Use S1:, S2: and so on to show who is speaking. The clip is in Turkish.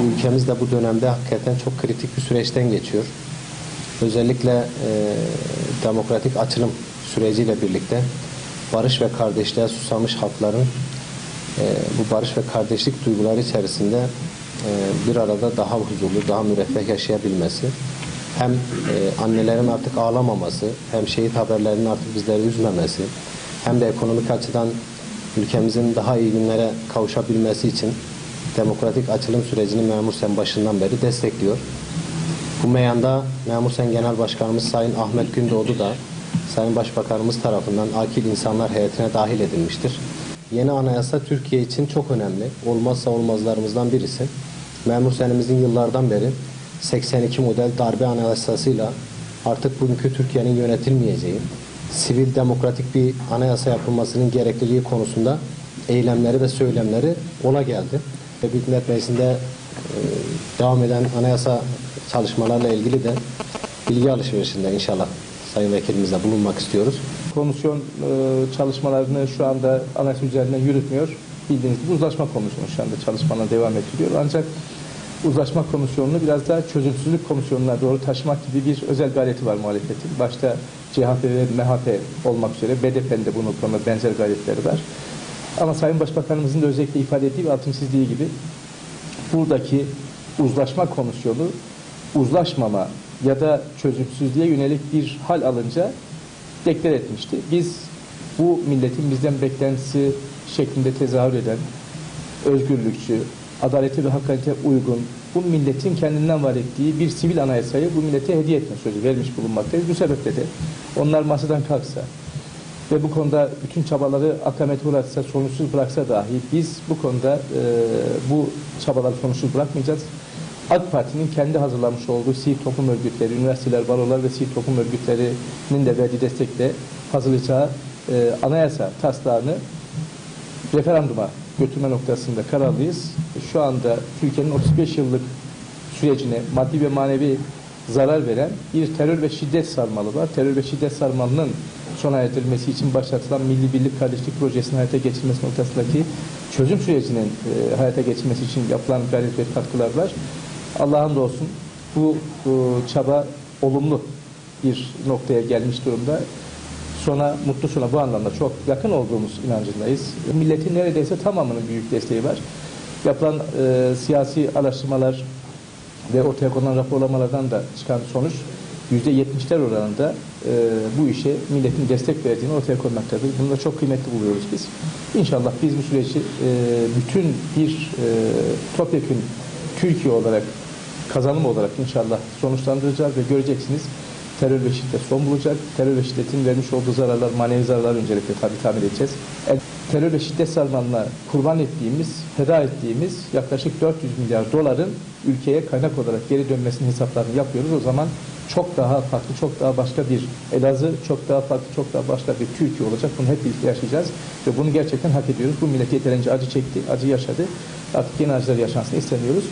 S1: Ülkemiz de bu dönemde hakikaten çok kritik bir süreçten geçiyor. Özellikle demokratik açılım süreciyle birlikte barış ve kardeşliğe susamış halkların bu barış ve kardeşlik duyguları içerisinde bir arada daha huzurlu, daha müreffeh yaşayabilmesi, hem annelerin artık ağlamaması, hem şehit haberlerinin artık bizleri üzmemesi, hem de ekonomik açıdan ülkemizin daha iyi günlere kavuşabilmesi için demokratik açılım sürecini Memur Sen başından beri destekliyor. Bu meyanda Memur Sen Genel Başkanımız Sayın Ahmet Gündoğdu da Sayın Başbakanımız tarafından akil insanlar heyetine dahil edilmiştir. Yeni anayasa Türkiye için çok önemli. Olmazsa olmazlarımızdan birisi. Memur Sen'imizin yıllardan beri 82 model darbe anayasasıyla artık bugünkü Türkiye'nin yönetilmeyeceği, sivil demokratik bir anayasa yapılmasının gerekliliği konusunda eylemleri ve söylemleri ona geldi. Ve Büyük Millet Meclisi'nde devam eden anayasa çalışmalarla ilgili de bilgi alışverişinde inşallah Sayın Vekilimizle bulunmak istiyoruz.
S2: Komisyon çalışmalarını şu anda anayasa üzerinden yürütmüyor. Bildiğiniz gibi uzlaşma komisyonu şu anda çalışmalarına devam ettiriyor. Ancak uzlaşma komisyonunu biraz daha çözümsüzlük komisyonuna doğru taşımak gibi bir özel gayreti var muhalefetin. Başta CHP ve MHP olmak üzere BDP'nin de bunun konuda benzer gayretleri var. Ama Sayın Başbakanımızın da özellikle ifade ettiği ve altını çizdiği gibi buradaki uzlaşma komisyonu uzlaşmama ya da çözümsüzlüğe yönelik bir hal alınca deklar etmişti. Biz bu milletin bizden beklentisi şeklinde tezahür eden özgürlükçü, adalete ve hakikate uygun, bu milletin kendinden var ettiği bir sivil anayasayı bu millete hediye etme sözü vermiş bulunmaktayız. Bu sebeple de onlar masadan kalksa ve bu konuda bütün çabaları akamete uğratsa, sonuçsuz bıraksa dahi biz bu konuda bu çabaları sonuçsuz bırakmayacağız. AK Parti'nin kendi hazırlamış olduğu sivil toplum örgütleri, üniversiteler, barolar ve sivil toplum örgütlerinin de verdiği destekle hazırlayacağı anayasa taslağını referanduma götürme noktasında kararlıyız. Şu anda Türkiye'nin 35 yıllık sürecine maddi ve manevi zarar veren bir terör ve şiddet sarmalı var. Terör ve şiddet sarmalının sona erdirilmesi için başlatılan Milli Birlik Kardeşlik Projesi'nin hayata geçirilmesi noktasındaki çözüm sürecinin hayata geçirilmesi için yapılan gayret ve katkılar var. Allah'a hamdolsun bu çaba olumlu bir noktaya gelmiş durumda. Mutlu sona bu anlamda çok yakın olduğumuz inancındayız. Milletin neredeyse tamamının büyük desteği var. Yapılan siyasi araştırmalar ve ortaya konulan raporlamalardan da çıkan sonuç %70'ler oranında bu işe milletin destek verdiğini ortaya koymaktadır. Bunu da çok kıymetli buluyoruz biz. İnşallah biz bu süreci bütün bir topyekün Türkiye olarak, kazanım olarak inşallah sonuçlandıracağız ve göreceksiniz. Terör ve şiddet son bulacak. Terör ve şiddetin vermiş olduğu zararlar, manevi zararlar öncelikle tabii tahmin edeceğiz. Terör ve şiddet sarmalına kurban ettiğimiz, feda ettiğimiz yaklaşık 400 milyar doların ülkeye kaynak olarak geri dönmesinin hesaplarını yapıyoruz. O zaman çok daha farklı, çok daha başka bir Elazığ, çok daha farklı, çok daha başka bir Türkiye olacak. Bunu hep birlikte yaşayacağız ve bunu gerçekten hak ediyoruz. Bu millet yeterince acı çekti, acı yaşadı. Artık yeni acılar yaşansın istemiyoruz.